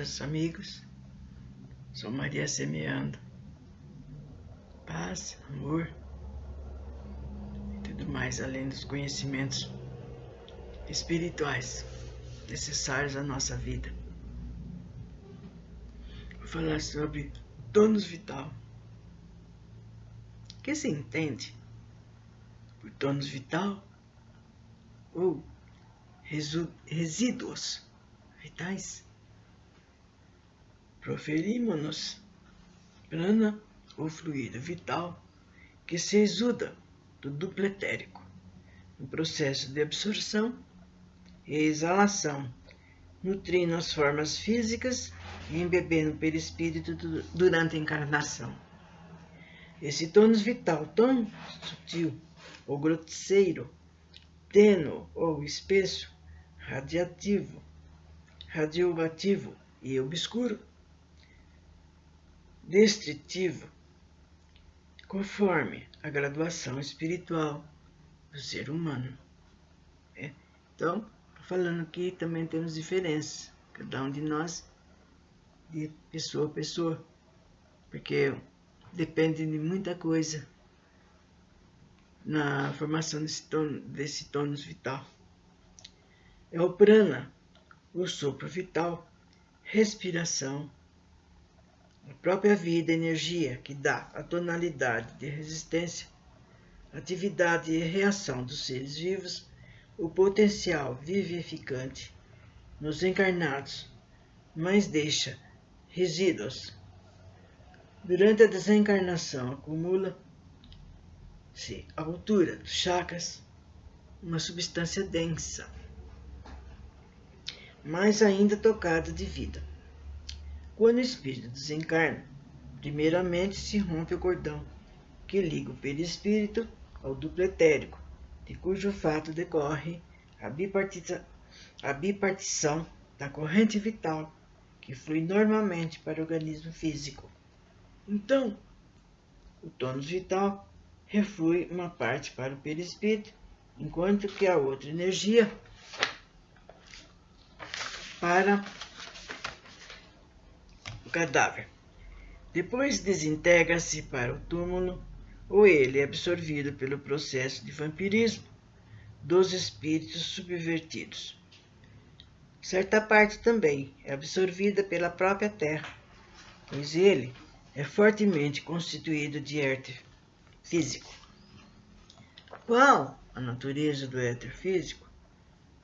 meus amigos. Sou Maria semeando paz, amor e tudo mais além dos conhecimentos espirituais necessários à nossa vida. Vou falar sobre tônus vital. O que se entende por tônus vital ou resíduos vitais? Proferimos-nos prana ou fluido vital que se exuda do duplo etérico no processo de absorção e exalação, nutrindo as formas físicas e embebendo o perispírito durante a encarnação. Esse tônus vital tão sutil ou grosseiro, tênue ou espesso, radioativo e obscuro, destrutivo, conforme a graduação espiritual do ser humano. Então, falando que também temos diferenças, cada um de nós, de pessoa a pessoa, porque depende de muita coisa na formação desse tônus vital. É o prana, o sopro vital, respiração, a própria vida, energia que dá a tonalidade de resistência, atividade e reação dos seres vivos, o potencial vivificante nos encarnados, mas deixa resíduos. Durante a desencarnação acumula-se à altura dos chakras uma substância densa, mas ainda tocada de vida. Quando o espírito desencarna, primeiramente se rompe o cordão que liga o perispírito ao duplo etérico, de cujo fato decorre a bipartição da corrente vital que flui normalmente para o organismo físico. Então, o tônus vital reflui uma parte para o perispírito, enquanto que a outra energia para o cadáver. Depois desintegra-se para o túmulo, ou ele é absorvido pelo processo de vampirismo dos espíritos subvertidos. Certa parte também é absorvida pela própria Terra, pois ele é fortemente constituído de éter físico. Qual a natureza do éter físico?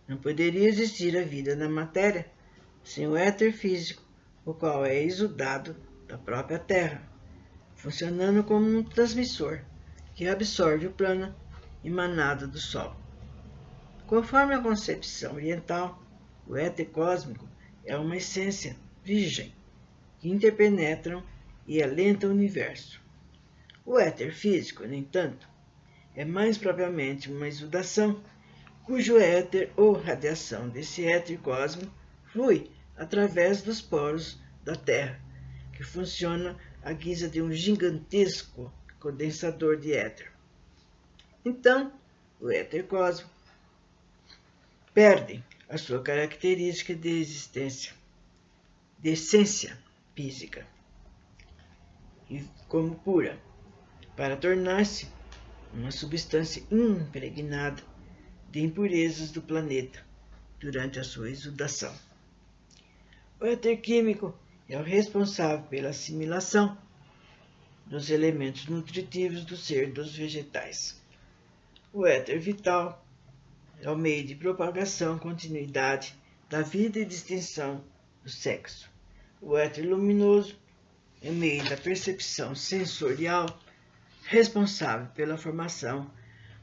Não poderia existir a vida na matéria sem o éter físico, o qual é exudado da própria Terra, funcionando como um transmissor que absorve o prana emanado do Sol. Conforme a concepção oriental, o éter cósmico é uma essência virgem que interpenetram e alenta o universo. O éter físico, no entanto, é mais propriamente uma exudação, cujo éter ou radiação desse éter cósmico flui através dos poros da Terra, que funciona à guisa de um gigantesco condensador de éter. Então, o éter cósmico perde a sua característica de essência física, como pura, para tornar-se uma substância impregnada de impurezas do planeta durante a sua exudação. O éter químico é o responsável pela assimilação dos elementos nutritivos do ser dos vegetais. O éter vital é o meio de propagação, continuidade da vida e de extensão do sexo. O éter luminoso é o meio da percepção sensorial, responsável pela formação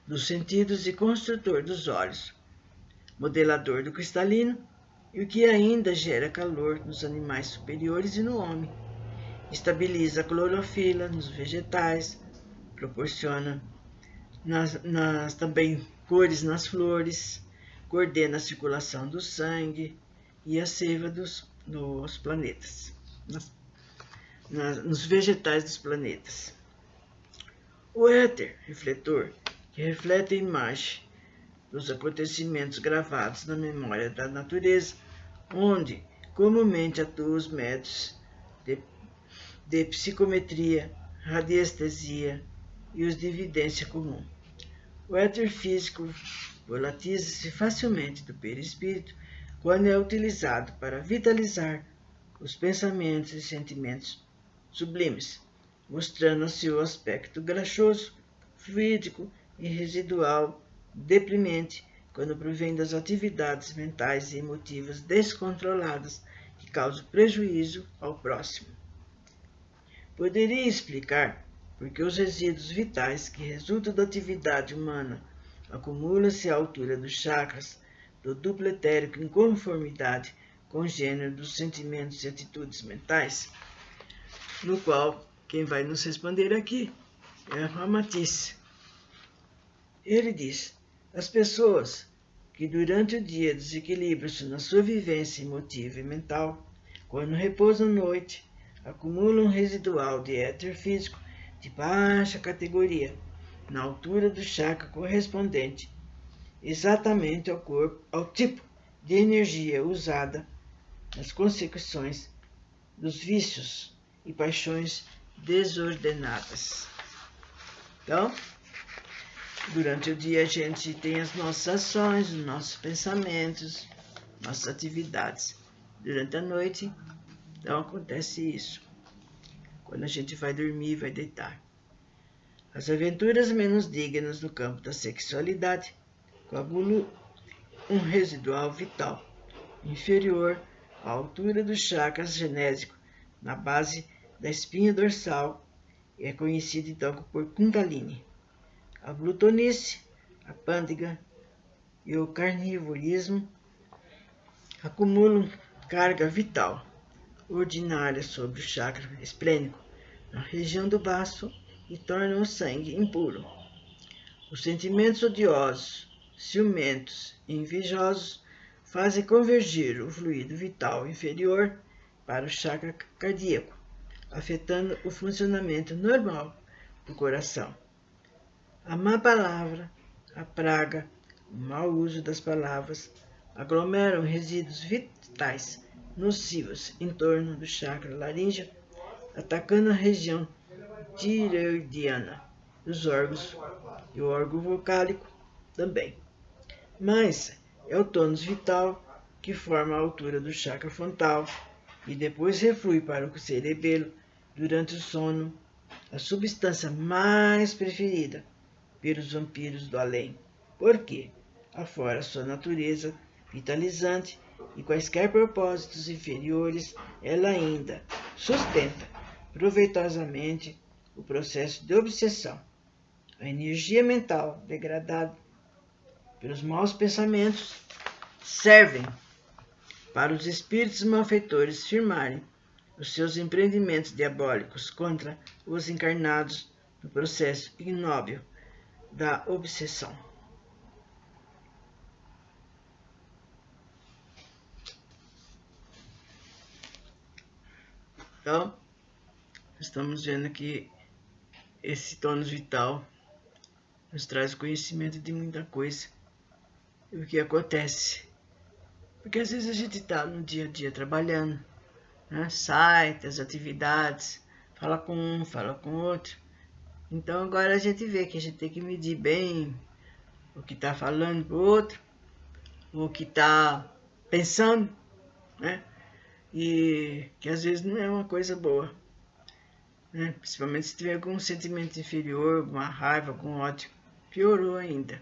dos sentidos e construtor dos olhos, modelador do cristalino e o que ainda gera calor nos animais superiores e no homem. Estabiliza a clorofila nos vegetais, proporciona também cores nas flores, coordena a circulação do sangue e a seiva dos planetas, nos vegetais dos planetas. O éter refletor, que reflete a imagem dos acontecimentos gravados na memória da natureza, onde comumente atuam os métodos de psicometria, radiestesia e os de evidência comum. O éter físico volatiza-se facilmente do perispírito quando é utilizado para vitalizar os pensamentos e sentimentos sublimes, mostrando seu aspecto graxoso, fluídico e residual, deprimente, quando provém das atividades mentais e emotivas descontroladas que causam prejuízo ao próximo. Poderia explicar porque os resíduos vitais que resultam da atividade humana acumulam-se à altura dos chakras do duplo etérico em conformidade com o gênero dos sentimentos e atitudes mentais, no qual quem vai nos responder aqui é a Matisse. Ele diz: as pessoas que durante o dia desequilibram-se na sua vivência emotiva e mental, quando repousam à noite, acumulam um residual de éter físico de baixa categoria, na altura do chakra correspondente, exatamente ao tipo de energia usada nas consecuções dos vícios e paixões desordenadas. Então, durante o dia a gente tem as nossas ações, os nossos pensamentos, nossas atividades. Durante a noite, então acontece isso. Quando a gente vai dormir, vai deitar. As aventuras menos dignas no campo da sexualidade coagulam um residual vital inferior à altura do chakra genésico na base da espinha dorsal e é conhecido então por Kundalini. A glutonice, a pândega e o carnivorismo acumulam carga vital ordinária sobre o chakra esplênico, na região do baço, e tornam o sangue impuro. Os sentimentos odiosos, ciumentos e invejosos fazem convergir o fluido vital inferior para o chakra cardíaco, afetando o funcionamento normal do coração. A má palavra, a praga, o mau uso das palavras aglomeram resíduos vitais nocivos em torno do chakra laríngeo, atacando a região tireoidiana dos órgãos e o órgão vocálico também. Mas é o tônus vital que forma a altura do chakra frontal e depois reflui para o cerebelo durante o sono, a substância mais preferida pelos vampiros do além. Por quê? Afora sua natureza vitalizante e quaisquer propósitos inferiores, ela ainda sustenta proveitosamente o processo de obsessão. A energia mental degradada pelos maus pensamentos servem para os espíritos malfeitores firmarem os seus empreendimentos diabólicos contra os encarnados no processo ignóbil da obsessão. Então, estamos vendo que esse tônus vital nos traz conhecimento de muita coisa. E o que acontece? Porque às vezes a gente está no dia a dia trabalhando, né? Sai das atividades, fala com um, fala com outro. Então agora a gente vê que a gente tem que medir bem o que está falando para o outro, o que está pensando, né? E que às vezes não é uma coisa boa, né? Principalmente se tiver algum sentimento inferior, alguma raiva, algum ódio, piorou ainda.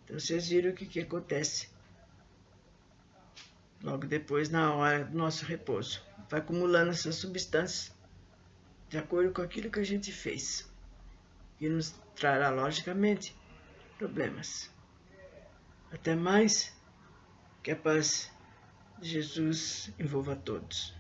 Então vocês viram o que acontece logo depois, na hora do nosso repouso. Vai acumulando essas substâncias de acordo com aquilo que a gente fez, e nos trará, logicamente, problemas. Até mais, que a paz de Jesus envolva a todos.